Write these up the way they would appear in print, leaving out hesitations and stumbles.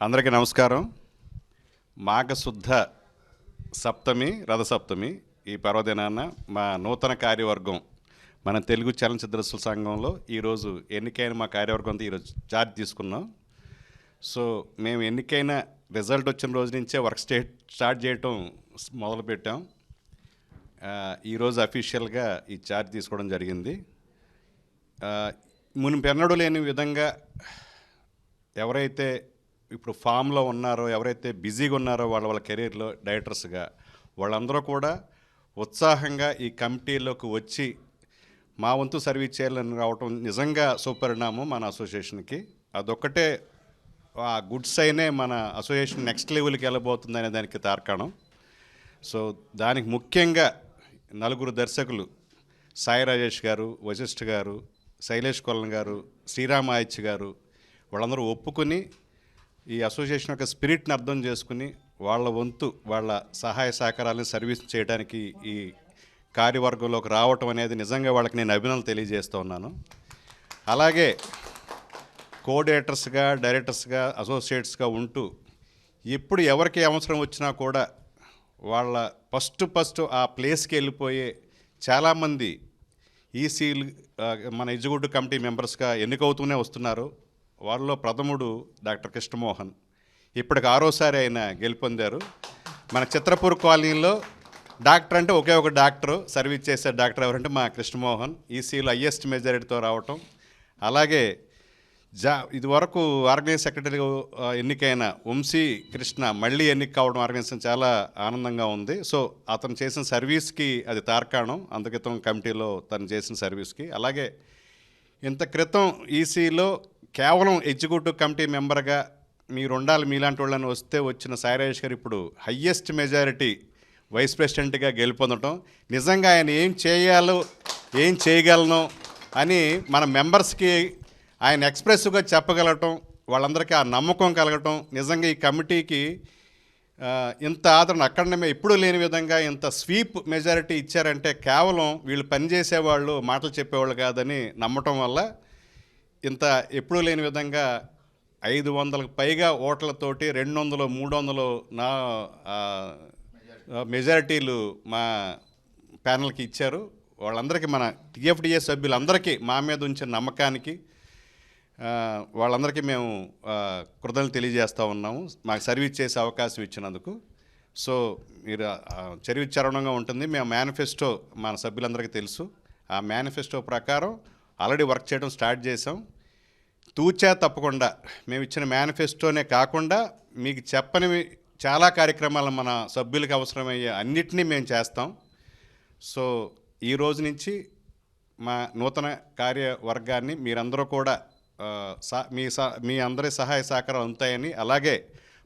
అందరికీ నమస్కారం. మాఘశుద్ధ సప్తమి, రథసప్తమి ఈ పర్వదినాన మా నూతన కార్యవర్గం మన తెలుగు చలనచిత్ర సంఘంలో ఈరోజు ఎన్నికైన మా కార్యవర్గంతో ఈరోజు ఛార్జ్ తీసుకున్నాం. సో మేము ఎన్నికైన రిజల్ట్ వచ్చిన రోజు నుంచే వర్క్ స్టార్ట్ చేయటం మొదలుపెట్టాం. ఈరోజు అఫీషియల్గా ఈ ఛార్జ్ తీసుకోవడం జరిగింది. మునుపెన్నడూ లేని విధంగా ఎవరైతే ఇప్పుడు ఫామ్లో ఉన్నారో, ఎవరైతే బిజీగా ఉన్నారో వాళ్ళ కెరీర్లో డైరెక్టర్స్గా వాళ్ళందరూ కూడా ఉత్సాహంగా ఈ కమిటీలోకి వచ్చి మా వంతు సర్వీస్ చేయాలని రావటం నిజంగా సుపరిణామం మన అసోసియేషన్కి. అదొక్కటే ఆ గుడ్ సైనే మన అసోసియేషన్ నెక్స్ట్ లెవెల్కి వెళ్ళబోతుంది అనే దానికి తార్కాణం. సో దానికి ముఖ్యంగా నలుగురు దర్శకులు, సాయి రాజేష్ గారు, వశిష్ఠ గారు, శైలేష్ కొల్లన్ గారు, శ్రీరామ్ ఆయిచ్ గారు వాళ్ళందరూ ఒప్పుకొని ఈ అసోసియేషన్ యొక్క స్పిరిట్ని అర్థం చేసుకుని వాళ్ళ వంతు వాళ్ళ సహాయ సహకారాలను సర్వీస్ చేయడానికి ఈ కార్యవర్గంలోకి రావటం అనేది నిజంగా వాళ్ళకి నేను అభినందనలు తెలియజేస్తూ ఉన్నాను. అలాగే కోఆర్డినేటర్స్గా, డైరెక్టర్స్గా, అసోసియేట్స్గా ఉంటూ ఎప్పుడు ఎవరికి అవసరం వచ్చినా కూడా వాళ్ళ ఫస్ట్ ఆ ప్లేస్కి వెళ్ళిపోయే చాలామంది ఈసీలు మన ఎగ్జిక్యూటివ్ కమిటీ మెంబర్స్గా ఎన్నికవుతూనే వస్తున్నారు. వాళ్ళలో ప్రథముడు డాక్టర్ కృష్ణమోహన్. ఇప్పటికి 6వసారి ఆయన గెలుపొందారు. మన చిత్రపూర్ కాలనీలో డాక్టర్ అంటే ఒకే ఒక డాక్టరు సర్వీస్ చేసే డాక్టర్ ఎవరంటే మా కృష్ణమోహన్. ఈసీలో హయ్యెస్ట్ మెజారిటీతో రావటం. అలాగే ఇదివరకు ఆర్గనైజ్ సెక్రటరీగా ఎన్నికైన వంశీ కృష్ణ మళ్ళీ ఎన్నిక కావడం ఆర్గనైజేషన్ చాలా ఆనందంగా ఉంది. సో అతను చేసిన సర్వీస్కి అది తార్కాణం. అందుక్రితం కమిటీలో తను చేసిన సర్వీస్కి. అలాగే ఇంత క్రితం ఈసీలో కేవలం ఎగ్జిక్యూటివ్ కమిటీ మెంబర్గా మీరు ఉండాలి మీలాంటి వాళ్ళని వస్తే వచ్చిన సాయి రాజేష్ గారు ఇప్పుడు హయ్యెస్ట్ మెజారిటీ వైస్ ప్రెసిడెంట్గా గెలుపొందటం నిజంగా ఆయన ఏం చేయాలో, ఏం చేయగలను అని మన మెంబర్స్కి ఆయన ఎక్స్ప్రెసివ్గా చెప్పగలగటం, వాళ్ళందరికీ ఆ నమ్మకం కలగటం నిజంగా ఈ కమిటీకి ఇంత ఆదరణ అక్కడనే ఎప్పుడూ లేని విధంగా ఇంత స్వీప్ మెజారిటీ ఇచ్చారంటే కేవలం వీళ్ళు పనిచేసేవాళ్ళు, మాటలు చెప్పేవాళ్ళు కాదని నమ్మటం వల్ల ఇంత ఎప్పుడూ లేని విధంగా 500కు పైగా ఓట్లతోటి 200, 300 నా మెజారిటీలు మా ప్యానల్కి ఇచ్చారు. వాళ్ళందరికీ మన టీఎఫ్డిఏ సభ్యులందరికీ మా మీద ఉంచిన నమ్మకానికి వాళ్ళందరికీ మేము కృతజ్ఞతలు తెలియజేస్తూ ఉన్నాము మాకు సర్వీస్ చేసే అవకాశం ఇచ్చినందుకు. సో మీరు చరివిచరణంగా ఉంటుంది. మేము మేనిఫెస్టో మన సభ్యులందరికీ తెలుసు. ఆ మేనిఫెస్టో ప్రకారం ఆల్రెడీ వర్క్ చేయడం స్టార్ట్ చేసాం. తూచా తప్పకుండా మేము ఇచ్చిన మేనిఫెస్టోనే కాకుండా మీకు చెప్పనివి చాలా కార్యక్రమాలు మన సభ్యులకు అవసరమయ్యే అన్నిటినీ మేము చేస్తాం. సో ఈ రోజు నుంచి మా నూతన కార్యవర్గాన్ని మీరందరూ కూడా మీ అందరి సహాయ సహకారాలు ఉంటాయని, అలాగే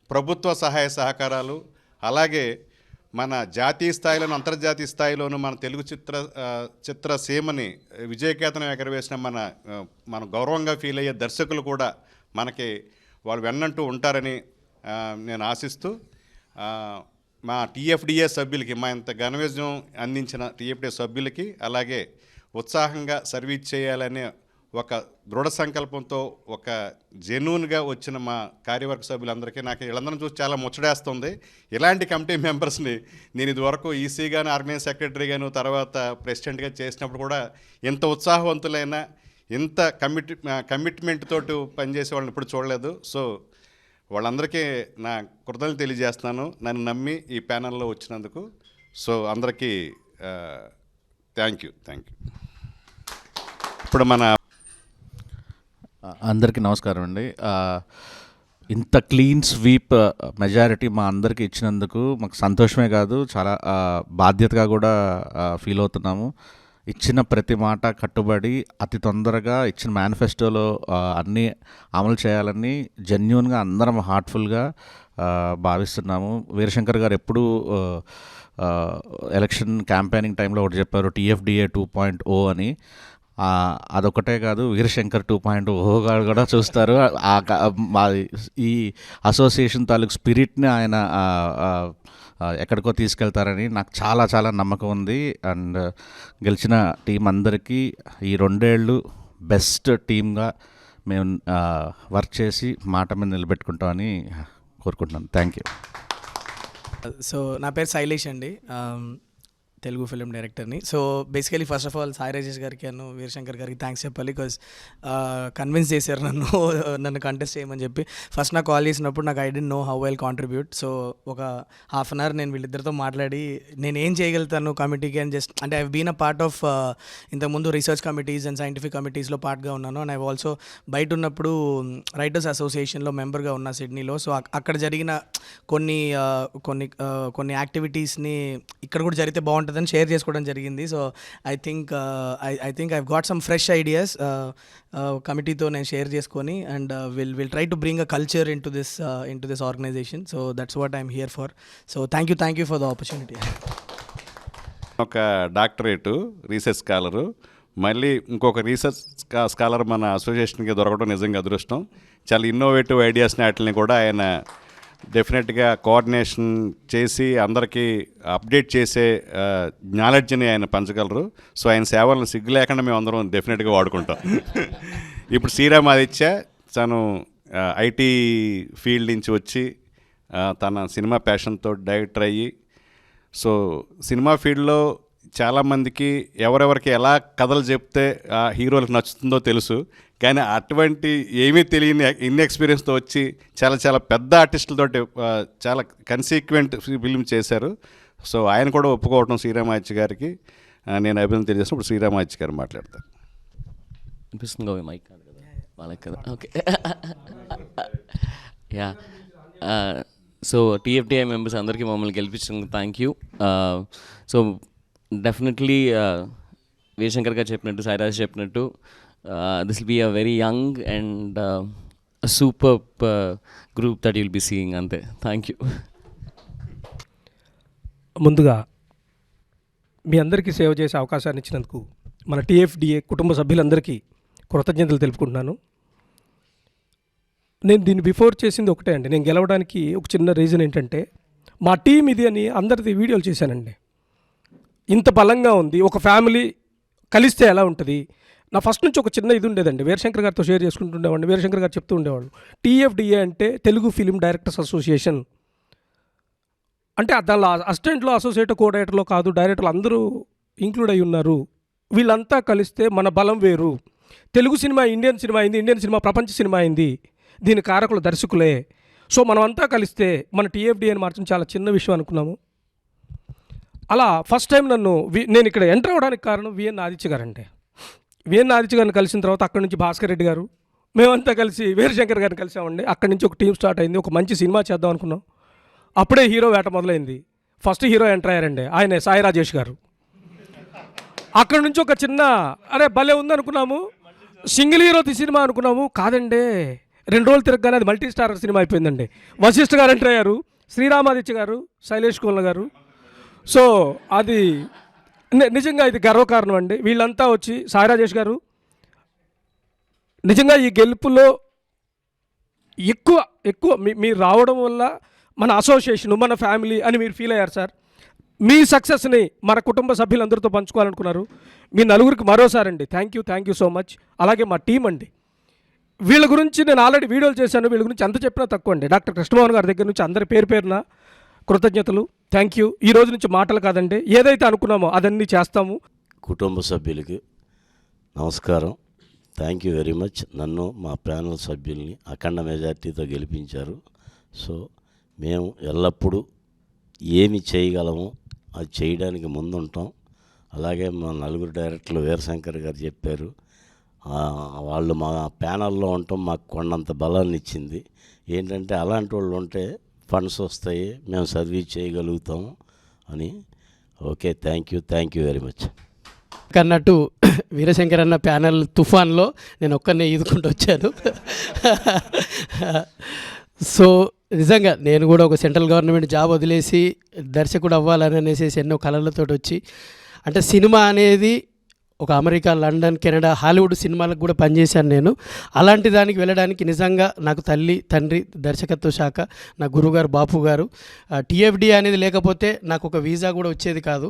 ప్రభుత్వ సహాయ సహకారాలు, అలాగే మన జాతీయ స్థాయిలోను అంతర్జాతీయ స్థాయిలోను మన తెలుగు చిత్రసీమని విజయకేతనం ఎగరవేసిన మన గౌరవంగా ఫీల్ అయ్యే దర్శకులు కూడా మనకి వాళ్ళు వెన్నంటూ ఉంటారని నేను ఆశిస్తూ మా టీఎఫ్డిఏ సభ్యులకి, మా ఇంత ఘనవిజయం అందించిన టీఎఫ్డిఏ సభ్యులకి, అలాగే ఉత్సాహంగా సర్వీస్ చేయాలనే ఒక దృఢ సంకల్పంతో ఒక జెన్యూన్గా వచ్చిన మా కార్యవర్గ సభ్యులందరికీ నాకు వీళ్ళందరం చూసి చాలా ముచ్చడేస్తుంది. ఇలాంటి కమిటీ మెంబర్స్ని నేను ఇదివరకు ఈసీ కానీ, ఆర్గనైజ్ సెక్రటరీ కానీ, తర్వాత ప్రెసిడెంట్గా చేసినప్పుడు కూడా ఇంత ఉత్సాహవంతులైన, ఇంత కమిట్మెంట్ తోటి పనిచేసే వాళ్ళని ఇప్పుడు చూడలేదు. సో వాళ్ళందరికీ నా కృతజ్ఞతలు తెలియజేస్తున్నాను నన్ను నమ్మి ఈ ప్యానల్లో వచ్చినందుకు. సో అందరికీ థ్యాంక్ యూ. ఇప్పుడు అందరికీ నమస్కారం అండి. ఇంత క్లీన్ స్వీప్ మెజారిటీ మా అందరికీ ఇచ్చినందుకు మాకు సంతోషమే కాదు, చాలా బాధ్యతగా కూడా ఫీల్ అవుతున్నాము. ఇచ్చిన ప్రతి మాట కట్టుబడి అతి తొందరగా ఇచ్చిన మేనిఫెస్టోలో అన్నీ అమలు చేయాలని జెన్యూన్గా అందరం హార్ట్ఫుల్గా భావిస్తున్నాము. వీరశంకర్ గారు ఎప్పుడూ ఎలక్షన్ క్యాంపెయినింగ్ టైంలో ఒకటి చెప్పారు, టీఎఫ్డిఏ 2.0 అని. అదొకటే కాదు, వీరశంకర్ 2.0 కూడా చూస్తారు. ఈ అసోసియేషన్ తాలూకు స్పిరిట్ని ఆయన ఎక్కడికో తీసుకెళ్తారని నాకు చాలా చాలా నమ్మకం ఉంది. అండ్ గెలిచిన టీం అందరికీ ఈ 2 ఏళ్ళు బెస్ట్ టీమ్గా మేము వర్క్ చేసి మాట మీద నిలబెట్టుకుంటామని కోరుకుంటున్నాను. Thank you. సో నా పేరు శైలేష్ అండి, తెలుగు ఫిలిం డైరెక్టర్ని. So basically first of all Sai Rajesh గారికి వీరశంకర్ గారికి థ్యాంక్స్ చెప్పాలి. బికాజ్ కన్విన్స్ చేశారు నన్ను కంటెస్ట్ చేయమని చెప్పి. ఫస్ట్ నాకు కాల్ చేసినప్పుడు నాకు I don't know how I'll contribute. So ఒక హాఫ్ అన్ అవర్ నేను వీళ్ళిద్దరితో మాట్లాడి నేను ఏం చేయగలుగుతాను కమిటీకి అని జస్ట్ అంటే I been a part of ఇంతకుముందు రీసెర్చ్ కమిటీస్ అండ్ సైంటిఫిక్ కమిటీస్లో పార్ట్గా ఉన్నాను. అండ్ ఐ ఆల్సో బయట ఉన్నప్పుడు రైటర్స్ అసోసియేషన్లో మెంబర్గా ఉన్నా సిడ్నీలో. సో అక్కడ జరిగిన కొన్ని యాక్టివిటీస్ని ఇక్కడ కూడా జరిగితే బాగుంటుందని షేర్ చేసుకోవడం జరిగింది. So I think I got some fresh ideas కమిటీతో నేను షేర్ చేసుకొని and will try to bring a culture into this organization. So that's what I'm here for. So thank you for the opportunity. ఒక doctorate, research scholar, మళ్ళీ ఇంకొక research scholar మన అసోసియేషన్కి దొరకడం నిజంగా అదృష్టం. చాలా ఇన్నోవేటివ్ ఐడియాస్ని వాటిని కూడా ఆయన డెఫినెట్గా కోఆర్డినేషన్ చేసి అందరికీ అప్డేట్ చేసే నాలెడ్జ్ని ఆయన పంచగలరు. సో ఆయన సేవలను సిగ్గు లేకుండా మేము అందరం డెఫినెట్గా వాడుకుంటాం. ఇప్పుడు శ్రీరామ్ ఆదిత్య తను ఐటీ ఫీల్డ్ నుంచి వచ్చి తన సినిమా ప్యాషన్తో డైరెక్టర్ అయ్యి, సో సినిమా ఫీల్డ్లో చాలామందికి ఎవరెవరికి ఎలా కథలు చెప్తే ఆ హీరోలకు నచ్చుతుందో తెలుసు, కానీ అటువంటి ఏమీ తెలియని ఇన్ ఎక్స్పీరియన్స్తో వచ్చి చాలా పెద్ద ఆర్టిస్టులతో చాలా కన్సీక్వెంట్ ఫిల్మ్ చేశారు. సో ఆయన కూడా ఒప్పుకోవటం శ్రీరామాదిత్య గారికి నేను అభినందన తెలియజేసినప్పుడు శ్రీరామాదిత్య గారు మాట్లాడతారు. అనిపిస్తుంది మైక్ కాదు కదా వాళ్ళకి కదా. Okay, yeah. So TFDI members అందరికీ మమ్మల్ని గెలిపించినందుకు thank you. So definitely Veerashankar garu చెప్పినట్టు, సాయిరాజ్ చెప్పినట్టు, this will be a very young and a superb group that you'll be seeing ante. Thank you. ముందుగా మీ అందరికీ సేవ చేసే అవకాశాన్ని ఇచ్చినందుకు మన టీఎఫ్డిఏ కుటుంబ సభ్యులందరికీ కృతజ్ఞతలు తెలుపుకుంటున్నాను. నేను దీన్ని బిఫోర్ చేసింది ఒకటే అండి. నేను గెలవడానికి ఒక చిన్న రీజన్ ఏంటంటే మా టీం ఇది అని అందరిది వీడియోలు చేశానండి. ఇంత బలంగా ఉంది, ఒక ఫ్యామిలీ కలిస్తే ఎలా ఉంటుంది. నా ఫస్ట్ నుంచి ఒక చిన్న ఇది ఉండేదండి, వీరశంకర్ గారితో షేర్ చేసుకుంటుండేవాడిని. వీరశంకర్ గారు చెప్తూ ఉండేవాళ్ళు, టీఎఫ్డిఏ అంటే తెలుగు ఫిలిం డైరెక్టర్స్ అసోసియేషన్ అంటే దానిలో అసిస్టెంట్లో, అసోసియేట్, కో డైరెక్టర్లో కాదు, డైరెక్టర్లు అందరూ ఇంక్లూడ్ అయి ఉన్నారు. వీళ్ళంతా కలిస్తే మన బలం వేరు. తెలుగు సినిమా ఇండియన్ సినిమా అయింది, ఇండియన్ సినిమా ప్రపంచ సినిమా అయింది, దీని కారకులు దర్శకులే. సో మనం అంతా కలిస్తే మన టీఎఫ్డిఏని మార్చడం చాలా చిన్న విషయం అనుకున్నాము. అలా ఫస్ట్ టైం నేను ఇక్కడ ఎంటర్ అవ్వడానికి కారణం విఎన్ ఆదిత్య గారండి. విఎన్ ఆదిత్య గారిని కలిసిన తర్వాత అక్కడి నుంచి భాస్కర్ రెడ్డి గారు, మేమంతా కలిసి వీరశంకర్ గారిని కలిసామండి. అక్కడి నుంచి ఒక టీం స్టార్ట్ అయింది. ఒక మంచి సినిమా చేద్దాం అనుకున్నాం. అప్పుడే హీరో వేట మొదలైంది. ఫస్ట్ హీరో ఎంటర్ అయ్యారండి, ఆయనే సాయి రాజేష్ గారు. అక్కడి నుంచి ఒక చిన్న భలే ఉందనుకున్నాము, సింగిల్ హీరో సినిమా అనుకున్నాము. కాదండి, 2 రోజులు తిరగగానే అది మల్టీ స్టారర్ సినిమా అయిపోయిందండి. వశిష్ఠ గారు ఎంటర్ అయ్యారు, శ్రీరామాదిత్య గారు, శైలేష్ కోల్న గారు. సో అది నిజంగా ఇది గర్వకారణం అండి. వీళ్ళంతా వచ్చి సాయి రాజేష్ గారు నిజంగా ఈ గెలుపులో ఎక్కువ మీరు రావడం వల్ల మన అసోసియేషన్, మన ఫ్యామిలీ అని మీరు ఫీల్ అయ్యారు సార్. మీ సక్సెస్ని మన కుటుంబ సభ్యులందరితో పంచుకోవాలనుకున్నారు. మీ నలుగురికి మరోసారి అండి థ్యాంక్ యూ సో మచ్. అలాగే మా టీం అండి, వీళ్ళ గురించి నేను ఆల్రెడీ వీడియోలు చేశాను. వీళ్ళ గురించి ఎంత చెప్పినా తక్కువ అండి. డాక్టర్ కృష్ణమోహన్ గారి దగ్గర నుంచి అందరి పేరున కృతజ్ఞతలు, థ్యాంక్ యూ. ఈ రోజు నుంచి మాటలు కాదండి, ఏదైతే అనుకున్నామో అదన్నీ చేస్తాము. కుటుంబ సభ్యులకి నమస్కారం. Thank you very much. నన్ను మా ప్యానల్ సభ్యుల్ని అఖండ మెజార్టీతో గెలిపించారు. సో మేము ఎల్లప్పుడూ ఏమి చేయగలమో అది చేయడానికి ముందుంటాం. అలాగే మా నలుగురు డైరెక్టర్లు వీరశంకర్ గారు చెప్పారు, వాళ్ళు మా ప్యానల్లో ఉండటం మాకు కొండంత బలాన్ని ఇచ్చింది. ఏంటంటే అలాంటి వాళ్ళు ఉంటే ఫండ్స్ వస్తాయి, మేము సర్వీస్ చేయగలుగుతాము అని. Okay, thank you very much. అన్నట్టు వీరశంకర్ అన్న ప్యానల్ తుఫాన్లో నేను ఒక్కనే ఈదుకుంటూ వచ్చాను. సో నిజంగా నేను కూడా ఒక సెంట్రల్ గవర్నమెంట్ జాబ్ వదిలేసి దర్శకుడు అవ్వాలని అనేసి ఎన్నో కళలతో వచ్చి, అంటే సినిమా అనేది ఒక అమెరికా, లండన్, కెనడా, హాలీవుడ్ సినిమాలకు కూడా పనిచేశాను నేను. అలాంటి దానికి వెళ్ళడానికి నిజంగా నాకు తల్లి, తండ్రి, దర్శకత్వ శాఖ, నా గురుగారు బాపు గారు, టీఎఫ్డి అనేది లేకపోతే నాకు ఒక వీసా కూడా వచ్చేది కాదు.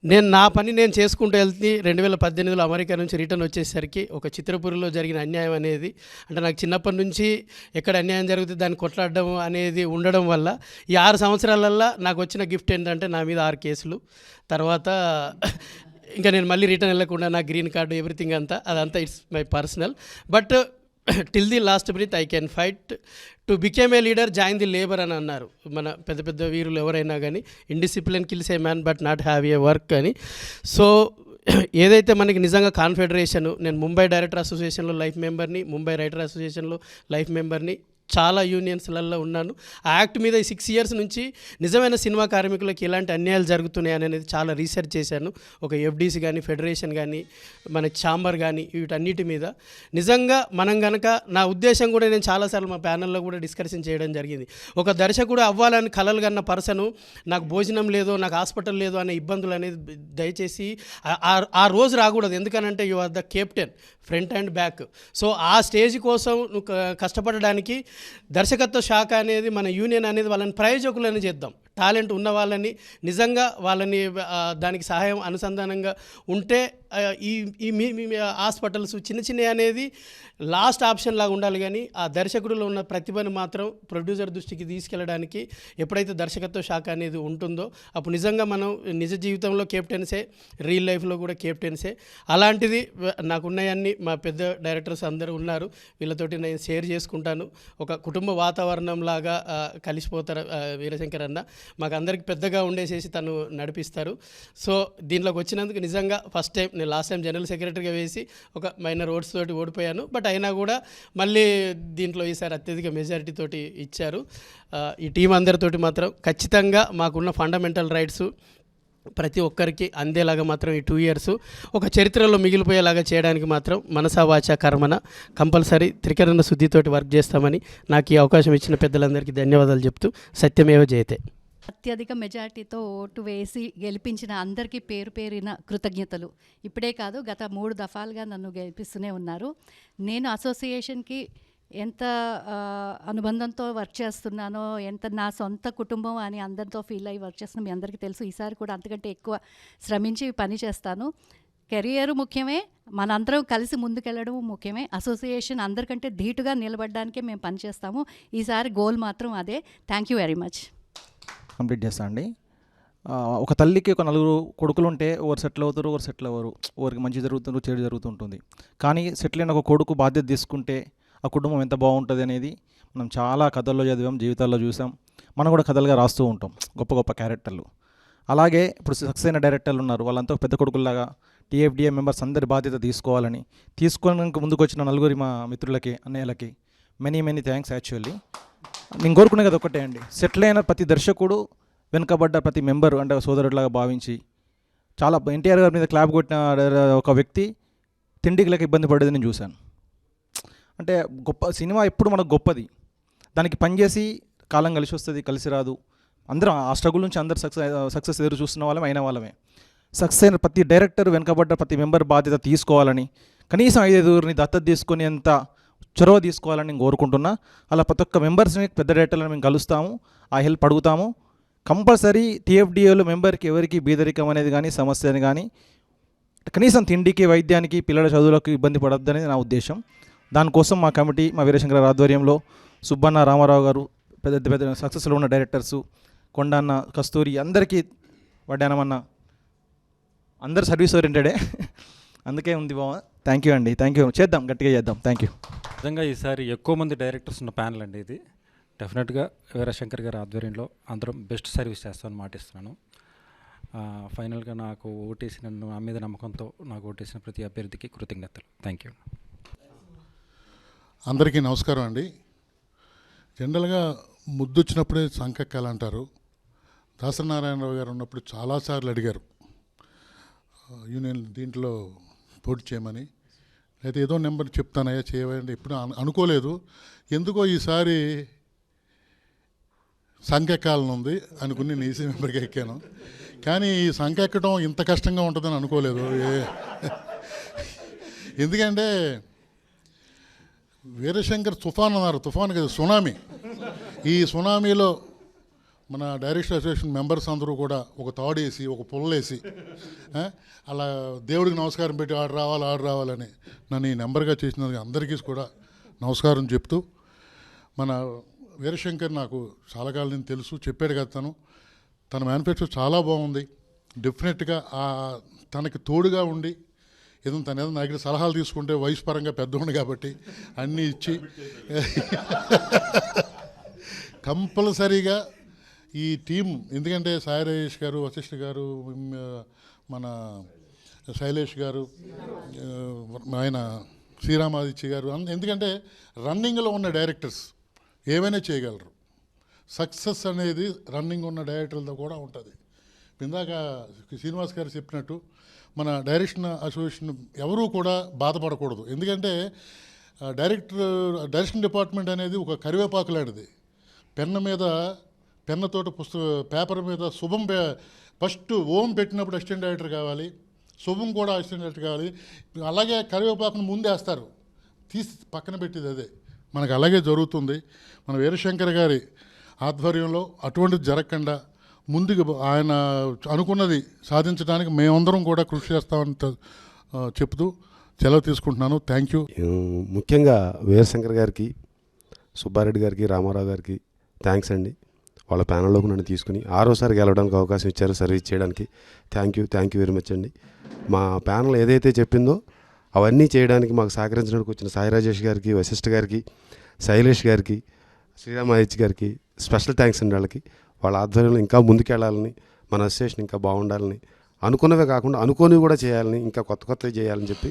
నేను నా పని నేను చేసుకుంటూ వెళ్తే 2018లో అమెరికా నుంచి రిటర్న్ వచ్చేసరికి ఒక చిత్రపురిలో జరిగిన అన్యాయం అనేది, అంటే నాకు చిన్నప్పటి నుంచి ఎక్కడ అన్యాయం జరిగితే దాన్ని కొట్లాడడం అనేది ఉండడం వల్ల ఈ 6 సంవత్సరాలల్లో నాకు వచ్చిన గిఫ్ట్ ఏంటంటే నా మీద 6 కేసులు. తర్వాత ఇంకా నేను మళ్ళీ రిటర్న్ వెళ్ళకుండా నా గ్రీన్ కార్డు ఎవ్రీథింగ్ అంతా అదంతా it's my personal. But till the last breath I can fight to became a leader, join the labour అని అన్నారు మన పెద్ద పెద్ద వీరులు ఎవరైనా కానీ. Indiscipline kills a man but not have a work అని. సో ఏదైతే మనకి నిజంగా కాన్ఫెడరేషన్, నేను ముంబై డైరెక్టర్ అసోసియేషన్లో లైఫ్ మెంబర్ని, ముంబై రైటర్ అసోసియేషన్లో లైఫ్ మెంబర్ని, చాలా యూనియన్స్లలో ఉన్నాను. ఆ యాక్ట్ మీద ఈ 6 years నుంచి నిజమైన సినిమా కార్మికులకు ఎలాంటి అన్యాయాలు జరుగుతున్నాయి అనేది చాలా రీసెర్చ్ చేశాను. ఒక ఎఫ్డీసీ కానీ, ఫెడరేషన్ కానీ, మన ఛాంబర్ కానీ, వీటన్నిటి మీద నిజంగా మనం గనక, నా ఉద్దేశం కూడా నేను చాలాసార్లు మా ప్యానల్లో కూడా డిస్కషన్ చేయడం జరిగింది. ఒక దర్శకుడు అవ్వాలని కలలు కన్న పర్సను నాకు భోజనం లేదో, నాకు హాస్పిటల్ లేదో అనే ఇబ్బందులు అనేది దయచేసి ఆ రోజు రాకూడదు. ఎందుకనంటే you are the captain, front and back. So ఆ స్టేజ్ కోసం నువ్వు కష్టపడడానికి దర్శకత్వ శాఖ అనేది, మన యూనియన్ అనేది వాళ్ళని ప్రయోజకులను చేద్దాం. టాలెంట్ ఉన్న వాళ్ళని నిజంగా వాళ్ళని దానికి సహాయం అనుసంధానంగా ఉంటే ఈ హాస్పిటల్స్ చిన్న చిన్న అనేది లాస్ట్ ఆప్షన్ లాగా ఉండాలి. కానీ ఆ దర్శకుడిలో ఉన్న ప్రతిభను మాత్రం ప్రొడ్యూసర్ దృష్టికి తీసుకెళ్ళడానికి ఎప్పుడైతే దర్శకత్వ శాఖ అనేది ఉంటుందో అప్పుడు నిజంగా మనం నిజ జీవితంలో కెప్టెన్సే, రియల్ లైఫ్లో కూడా కెప్టెన్సే. అలాంటిది నాకున్నాయన్నీ మా పెద్ద డైరెక్టర్స్ అందరూ ఉన్నారు, వీళ్ళతోటి నేను షేర్ చేసుకుంటాను. ఒక కుటుంబ వాతావరణం లాగా కలిసిపోతారు వీరశంకర్ అన్న. మాకు అందరికి పెద్దగా ఉండేసేసి తను నడిపిస్తారు. సో దీంట్లోకి వచ్చినందుకు నిజంగా ఫస్ట్ టైం, నేను లాస్ట్ టైం జనరల్ సెక్రటరీగా వేసి ఒక మైనర్ ఓట్స్ తోటి ఓడిపోయాను. బట్ అయినా కూడా మళ్ళీ దీంట్లో ఈసారి అత్యధిక మెజారిటీ తోటి ఇచ్చారు. ఈ టీం అందరితోటి మాత్రం ఖచ్చితంగా మాకున్న ఫండమెంటల్ రైట్స్ ప్రతి ఒక్కరికి అందేలాగా మాత్రం ఈ 2 years ఒక చరిత్రలో మిగిలిపోయేలాగా చేయడానికి మాత్రం మనసా వాచా కర్మన కంపల్సరీ త్రికరణ శుద్ధితోటి వర్క్ చేస్తామని నాకు ఈ అవకాశం ఇచ్చిన పెద్దలందరికీ ధన్యవాదాలు చెప్తూ సత్యమేవ జయతే. అత్యధిక మెజార్టీతో ఓటు వేసి గెలిపించిన అందరికీ పేరు పేరిన కృతజ్ఞతలు. ఇప్పుడే కాదు, గత 3 దఫాలుగా నన్ను గెలిపిస్తూనే ఉన్నారు. నేను అసోసియేషన్కి ఎంత అనుబంధంతో వర్క్ చేస్తున్నానో, ఎంత నా సొంత కుటుంబం అని అందరితో ఫీల్ అయ్యి వర్క్ చేస్తున్నా మీ అందరికీ తెలుసు. ఈసారి కూడా అంతకంటే ఎక్కువ శ్రమించి పని చేస్తాను. కెరియర్ ముఖ్యమే, మనందరం కలిసి ముందుకెళ్ళడం ముఖ్యమే. అసోసియేషన్ అందరికంటే ధీటుగా నిలబడడానికే మేము పనిచేస్తాము. ఈసారి గోల్ మాత్రం అదే. Thank you very much. Complete చేస్తా అండి. ఒక తల్లికి ఒక 4 కొడుకులు ఉంటే ఒకరు సెటిల్ అవుతారు, ఒకరు సెటిల్ అవ్వరు. ఒకరికి మంచి జరుగుతుందో చెడు జరుగుతుంటుంది. కానీ సెటిల్ అయిన ఒక కొడుకు బాధ్యత తీసుకుంటే ఆ కుటుంబం ఎంత బాగుంటుంది అనేది మనం చాలా కథల్లో చదివాం, జీవితాల్లో చూసాం. మనం కూడా కథలుగా రాస్తూ ఉంటాం గొప్ప గొప్ప క్యారెక్టర్లు. అలాగే ఇప్పుడు సక్సెస్ అయిన డైరెక్టర్లు ఉన్నారు, వాళ్ళంతా పెద్ద కొడుకుల్లాగా టీఎఫ్డిఏ మెంబర్స్ అందరి బాధ్యత తీసుకోవాలని తీసుకోవడానికి ముందుకు వచ్చిన 4 మా మిత్రులకి, అన్నయ్యలకి మెనీ థ్యాంక్స్. యాక్చువల్లీ నేను కోరుకునే కదా ఒకటే అండి, సెటిల్ అయిన ప్రతి దర్శకుడు వెనుకబడ్డ ప్రతి మెంబరు అంటే సోదరుడిలాగా భావించి, చాలా ఎన్టీఆర్ గారి మీద క్లాప్ కొట్టిన ఒక వ్యక్తి తిండికి లేక ఇబ్బంది పడేది నేను చూశాను. అంటే గొప్ప సినిమా ఎప్పుడు మనకు గొప్పది, దానికి పనిచేసి కాలం కలిసి వస్తుంది, కలిసి రాదు. అందరం ఆ స్ట్రగుల్ నుంచి అందరు సక్సెస్ ఎదురు చూస్తున్న వాళ్ళమే, అయిన వాళ్ళమే. సక్సెస్ అయిన ప్రతి డైరెక్టర్ వెనుకబడ్డ ప్రతి మెంబర్ బాధ్యత తీసుకోవాలని, కనీసం 5-5 దత్తత తీసుకొని ఎంత చొరవ తీసుకోవాలని నేను కోరుకుంటున్నా. అలా ప్రతి ఒక్క మెంబర్స్ని, పెద్ద డైరెక్టర్లను మేము కలుస్తాము, ఆ హెల్ప్ అడుగుతాము. కంపల్సరీ టీఎఫ్డిఏలో మెంబర్కి ఎవరికి బీదరికం అనేది కానీ, సమస్య అని కానీ, కనీసం తిండికి, వైద్యానికి, పిల్లల చదువులకు ఇబ్బంది పడద్దు అనేది నా ఉద్దేశం. దానికోసం మా కమిటీ, మా వీరశంకర్ ఆధ్వర్యంలో సుబ్బన్న, రామారావు గారు, పెద్ద సక్సెస్లో ఉన్న డైరెక్టర్సు, కొండన్న, కస్తూరి, అందరికీ, వడ్డానమన్న, అందరు సర్వీస్ ఓరియంటెడే, అందుకే ఉంది బావ. థ్యాంక్ యూ అండి, థ్యాంక్ యూ. చేద్దాం, గట్టిగా చేద్దాం. Thank you. నిజంగా ఈసారి ఎక్కువ మంది డైరెక్టర్స్ ఉన్న ప్యానల్ అండి ఇది. డెఫినెట్గా వీరశంకర్ గారి ఆధ్వర్యంలో అందరం బెస్ట్ సర్వీస్ చేస్తామని మాటిస్తున్నాను. ఫైనల్గా నాకు ఓటేసిన, నా మీద నమ్మకంతో నాకు ఓటేసిన ప్రతి అభ్యర్థికి కృతజ్ఞతలు. Thank you. అందరికీ నమస్కారం అండి. జనరల్గా ముద్దొచ్చినప్పుడే సంకెక్కాలంటారు. దాసనారాయణరావు గారు ఉన్నప్పుడు చాలాసార్లు అడిగారు యూనియన్ దీంట్లో పోటీ చేయమని. అయితే ఏదో నెంబర్ చెప్తానయ్యా చేయవండి, ఎప్పుడు అనుకోలేదు. ఎందుకో ఈసారి సంకెక్కాలని ఉంది అనుకుని నేను ఈసీ మెంబర్గా ఎక్కాను. కానీ ఈ సంకెక్కడం ఇంత కష్టంగా ఉంటుందని అనుకోలేదు. ఎందుకంటే వీరశంకర్ తుఫాన్ అన్నారు, తుఫాన్ కదా, సునామీ. ఈ సునామీలో మన డైరెక్టర్ అసోసియేషన్ మెంబర్స్ అందరూ కూడా ఒక తాడేసి ఒక పుల్లేసి అలా దేవుడికి నమస్కారం పెట్టి ఆడు రావాలని నన్ను ఈ నెంబర్గా చేసినందుకు అందరికీ కూడా నమస్కారం చెప్తూ, మన వీరశంకర్ నాకు చాలా కాలం నుంచి తెలుసు, చెప్పాడు కదా తన మేనిఫెస్టో చాలా బాగుంది. డెఫినెట్గా తనకి తోడుగా ఉండి తన నా దగ్గర సలహాలు తీసుకుంటే వయసు పరంగా పెద్దోడు కాబట్టి అన్నీ ఇచ్చి కంపల్సరీగా ఈ టీం, ఎందుకంటే సాయి రాజేష్ గారు, వశిష్ఠ గారు, మన శైలేష్ గారు, ఆయన శ్రీరామాదిత్య గారు, ఎందుకంటే రన్నింగ్లో ఉన్న డైరెక్టర్స్ ఏమైనా చేయగలరు. సక్సెస్ అనేది రన్నింగ్ ఉన్న డైరెక్టర్లతో కూడా ఉంటుంది. ఇందాక శ్రీనివాస్ గారు చెప్పినట్టు మన డైరెక్షన్ అసోసియేషన్ ఎవరూ కూడా బాధపడకూడదు. ఎందుకంటే డైరెక్షన్ డిపార్ట్మెంట్ అనేది ఒక కరివేపాకు లాంటిది. పెన్నతోటి పేపర్ మీద శుభం ఫస్ట్ ఓం పెట్టినప్పుడు అసిస్టెంట్ డైరెక్టర్ కావాలి, శుభం కూడా అసిస్టెంట్ డైరెక్టర్ కావాలి. అలాగే కరివేపాకును ముందేస్తారు, తీసి పక్కన పెట్టేది అదే. మనకు అలాగే జరుగుతుంది. మన వీరశంకర్ గారి ఆధ్వర్యంలో అటువంటిది జరగకుండా ముందుకు ఆయన అనుకున్నది సాధించడానికి మేమందరం కూడా కృషి చేస్తామని చెప్తూ సెలవు తీసుకుంటున్నాను. Thank you. ముఖ్యంగా వీరశంకర్ గారికి, సుబ్బారెడ్డి గారికి, రామారావు గారికి థ్యాంక్స్ అండి. వాళ్ళ ప్యానల్లోకి నన్ను తీసుకుని 6వసారి గెలవడానికి అవకాశం ఇచ్చారు, సర్వీస్ చేయడానికి. థ్యాంక్ యూ వెరీ మచ్ అండి. మా ప్యానల్ ఏదైతే చెప్పిందో అవన్నీ చేయడానికి మాకు సహకరించడానికి వచ్చిన సాయి రాజేష్ గారికి, వశిష్ఠ గారికి, శైలేష్ గారికి, శ్రీరామాదిత్య గారికి స్పెషల్ థ్యాంక్స్ అండి. వాళ్ళ ఆధ్వర్యంలో ఇంకా ముందుకెళ్ళాలని, మన అసోసియేషన్ ఇంకా బాగుండాలని, అనుకున్నవే కాకుండా అనుకోనివి కూడా చేయాలని, ఇంకా కొత్తవి చేయాలని చెప్పి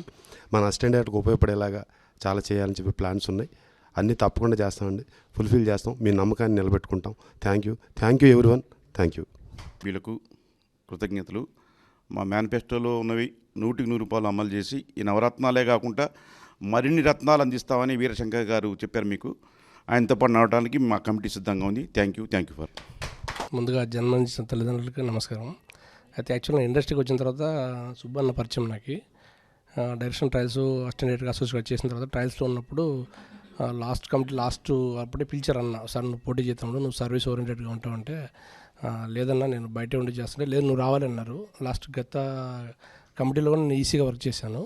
మన అసిస్టెంట్ డైరెక్టర్కి ఉపయోగపడేలాగా చాలా చేయాలని చెప్పి ప్లాన్స్ ఉన్నాయి. అన్నీ తప్పకుండా చేస్తామండి, ఫుల్ఫిల్ చేస్తాం, మీ నమ్మకాన్ని నిలబెట్టుకుంటాం. Thank you everyone. Thank you. వీళ్ళకు కృతజ్ఞతలు. మా మేనిఫెస్టోలో ఉన్నవి 100% అమలు చేసి ఈ నవరత్నాలే కాకుండా మరిన్ని రత్నాలు అందిస్తామని వీరశంకర్ గారు చెప్పారు మీకు. ఆయనతో పాటు నడవడానికి మా కమిటీ సిద్ధంగా ఉంది. Thank you for. ముందుగా జన్మనిచ్చిన తల్లిదండ్రులకి నమస్కారం. అయితే యాక్చువల్గా ఇండస్ట్రీకి వచ్చిన తర్వాత సుబ్బన్న పరిచయం నాకు. డైరెక్షన్ ట్రయల్స్ అసిస్టెంట్ డైరెక్టర్గా అసోసియేట్ చేసిన తర్వాత ట్రయల్స్లో ఉన్నప్పుడు లాస్ట్ అప్పుడే పిలిచారన్న, సార్ నువ్వు పోటీ చేస్తాడు, నువ్వు సర్వీస్ ఓరియంటెడ్గా ఉంటావు అంటే, లేదన్నా నేను బయటే ఉండి చేస్తుంటే, లేదు నువ్వు రావాలన్నారు. గత కమిటీలో కూడా నేను ఈసీగా వర్క్ చేశాను.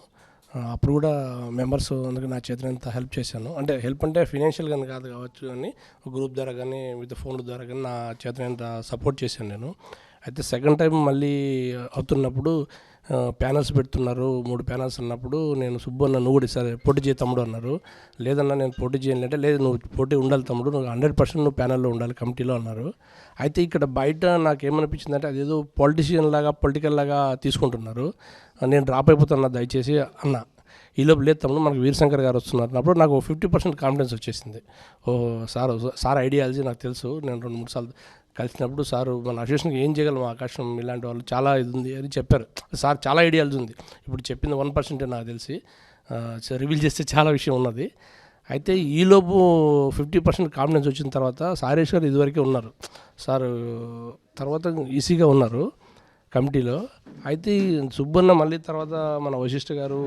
అప్పుడు కూడా మెంబర్స్ అందుకే నా చేతినంత హెల్ప్ చేశాను. అంటే హెల్ప్ అంటే ఫినాన్షియల్గా కాదు కావచ్చు, కానీ ఒక గ్రూప్ ద్వారా కానీ విత్ ఫోన్ ద్వారా కానీ నా చేతినంత సపోర్ట్ చేశాను నేను. అయితే సెకండ్ టైం మళ్ళీ అవుతున్నప్పుడు ప్యానల్స్ పెడుతున్నారు, 3 ప్యానల్స్ అన్నప్పుడు నేను సుబ్బన్న నువ్వు కూడా సరే పోటీ చేయి తమ్ముడు అన్నారు. లేదన్నా నేను పోటీ చేయాలంటే, లేదు నువ్వు పోటీ ఉండాలి తమ్ముడు, నువ్వు 100% నువ్వు ప్యానల్లో ఉండాలి కమిటీలో అన్నారు. అయితే ఇక్కడ బయట నాకేమనిపించింది అంటే అదేదో పొలిటికల్ లాగా తీసుకుంటున్నారు. నేను డ్రాప్ అయిపోతున్నా దయచేసి అన్న. ఈలోపు లేదు తమ్ముడు మనకు వీరశంకర్ గారు వస్తున్నారు అన్నప్పుడు నాకు 50% కాన్ఫిడెన్స్ వచ్చేసింది. సార్ ఐడియాలజీ నాకు తెలుసు, నేను 2-3 సార్లు కలిసినప్పుడు సారు మన అసోసియేషన్కి ఏం చేయగలం ఆకాశం ఇలాంటి వాళ్ళు చాలా ఇది ఉంది అని చెప్పారు. సార్ చాలా ఐడియాలజీ ఉంది, ఇప్పుడు చెప్పింది 1% నాకు తెలిసి రివీల్ చేస్తే చాలా విషయం ఉన్నది. అయితే ఈలోపు 50% కాన్ఫిడెన్స్ వచ్చిన తర్వాత సారేష్ గారు ఇదివరకే ఉన్నారు, సార్ తర్వాత ఈసీగా ఉన్నారు కమిటీలో. అయితే సుబ్బన్న మళ్ళీ తర్వాత మన వశిష్ఠ గారు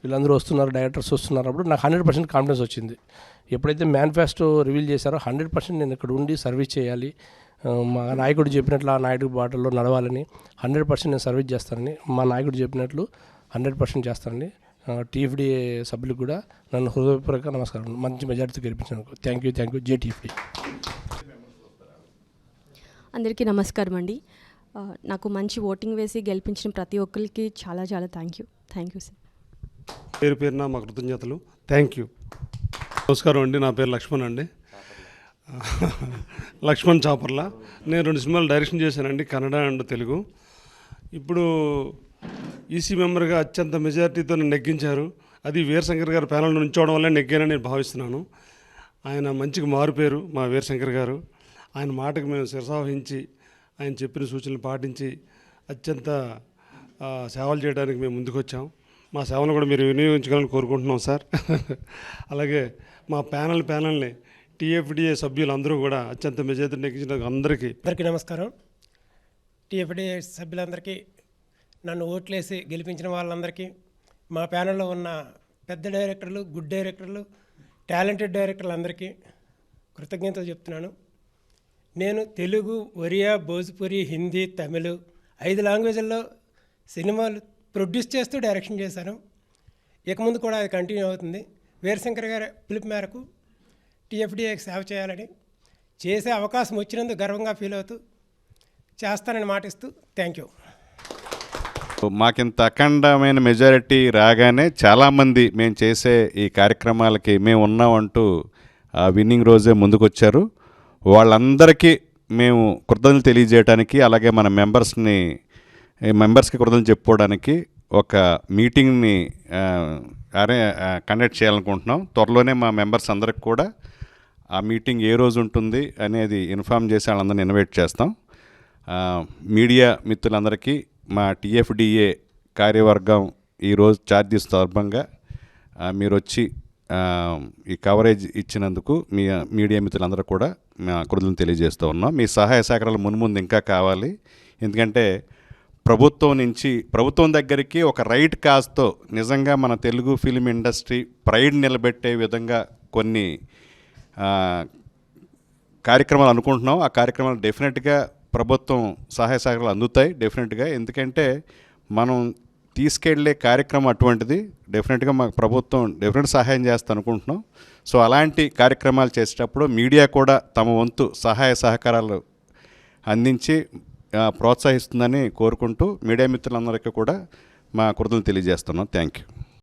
వీళ్ళందరూ వస్తున్నారు, డైరెక్టర్స్ వస్తున్నారు, అప్పుడు నాకు 100% కాన్ఫిడెన్స్ వచ్చింది. ఎప్పుడైతే మేనిఫెస్టో రివీల్ చేశారో 100% నేను ఇక్కడ ఉండి సర్వీస్ చేయాలి, మా నాయకుడు చెప్పినట్లు ఆ నాయకుడి బాటల్లో నడవాలని, 100% నేను సర్వీస్ చేస్తానని, మా నాయకుడు చెప్పినట్లు 100% చేస్తానని టీఎఫ్డీఏ సభ్యులకు కూడా నన్ను హృదయపూర్వక నమస్కారం, మంచి మెజారిటీతో గెలిపించినందుకు థ్యాంక్ యూ జేటీఎఫ్డీ. అందరికీ నమస్కారం అండి. నాకు మంచి ఓటింగ్ వేసి గెలిపించిన ప్రతి ఒక్కరికి చాలా థ్యాంక్ యూ సార్. పేరున మా కృతజ్ఞతలు. Thank you. నమస్కారం అండి, నా పేరు లక్ష్మణ్ అండి, లక్ష్మణ్ చాపర్ల. నేను 2 సినిమాలు డైరెక్షన్ చేశానండి, కన్నడ అండ్ తెలుగు. ఇప్పుడు ఈసీ మెంబర్గా అత్యంత మెజారిటీతో నన్ను నెగ్గించారు. అది వీరశంకర్ గారు ప్యానల్ నుంచోవడం వల్లే నెగ్గానని నేను భావిస్తున్నాను. ఆయన మంచిగా మారుపేరు మా వీరశంకర్ గారు. ఆయన మాటకు మేము శిరసావహించి ఆయన చెప్పిన సూచనలు పాటించి అత్యంత సేవలు చేయడానికి మేము ముందుకొచ్చాం. మా సేవలు కూడా మీరు వినియోగించగలని కోరుకుంటున్నాం సార్. అలాగే మా ప్యానల్ని టీఎఫ్డీఏ సభ్యులందరూ కూడా అత్యంత మెజారిటీ నెగ్గించిన అందరికీ నమస్కారం. టీఎఫ్డీఏ సభ్యులందరికీ, నన్ను ఓట్లేసి గెలిపించిన వాళ్ళందరికీ, మా ప్యానల్లో ఉన్న పెద్ద డైరెక్టర్లు, గుడ్ డైరెక్టర్లు, టాలెంటెడ్ డైరెక్టర్లు అందరికీ కృతజ్ఞతలు చెప్తున్నాను. నేను తెలుగు, ఒరియా, భోజ్పురి, హిందీ, తమిళ్ 5 లాంగ్వేజ్ల్లో సినిమాలు ప్రొడ్యూస్ చేస్తూ డైరెక్షన్ చేశాను. ఇక ముందు కూడా అది కంటిన్యూ అవుతుంది. వీరశంకర్ గారి పిలుపు మేరకు టీఎఫ్డీఏకి సేవ చేయాలని, చేసే అవకాశం వచ్చినందుకు గర్వంగా ఫీల్ అవుతూ చేస్తానని మాటిస్తూ థ్యాంక్ యూ. మాకింత అఖండమైన మెజారిటీ రాగానే చాలామంది మేము చేసే ఈ కార్యక్రమాలకి మేము ఉన్నామంటూ ఆ విన్నింగ్ రోజే ముందుకొచ్చారు. వాళ్ళందరికీ మేము కృతజ్ఞతలు తెలియజేయడానికి, అలాగే మన మెంబర్స్కి కృతజ్ఞతలు చెప్పుకోవడానికి ఒక మీటింగ్ని కండక్ట్ చేయాలనుకుంటున్నాం. త్వరలోనే మా మెంబర్స్ అందరికి కూడా ఆ మీటింగ్ ఏ రోజు ఉంటుంది అనేది ఇన్ఫామ్ చేసి వాళ్ళందరినీ ఇన్వైట్ చేస్తాం. మీడియా మిత్రులందరికీ మా టీఎఫ్డిఏ కార్యవర్గం ఈరోజు ఛార్జెస్ సందర్భంగా మీరు వచ్చి ఈ కవరేజ్ ఇచ్చినందుకు మీ మీడియా మిత్రులందరూ కూడా మా కృతజ్ఞతలు తెలియజేస్తూ ఉన్నాం. మీ సహాయ సహకారాలు మున్ముందు ఇంకా కావాలి. ఎందుకంటే ప్రభుత్వం దగ్గరికి ఒక రైట్ కాజ్తో నిజంగా మన తెలుగు ఫిలిం ఇండస్ట్రీ ప్రైడ్ నిలబెట్టే విధంగా కొన్ని కార్యక్రమాలు అనుకుంటున్నాం. ఆ కార్యక్రమాలు డెఫినెట్గా ప్రభుత్వం సహాయ సహకారాలు అందుతాయి డెఫినెట్గా. ఎందుకంటే మనం తీసుకెళ్లే కార్యక్రమం అటువంటిది. డెఫినెట్గా మాకు ప్రభుత్వం సహాయం చేస్తా అనుకుంటున్నాం. సో అలాంటి కార్యక్రమాలు చేసేటప్పుడు మీడియా కూడా తమ వంతు సహాయ సహకారాలు అందించి ప్రోత్సహిస్తుందని కోరుకుంటూ మీడియా మిత్రులందరికీ కూడా మా కృతజ్ఞతలు తెలియజేస్తున్నాం. Thank you.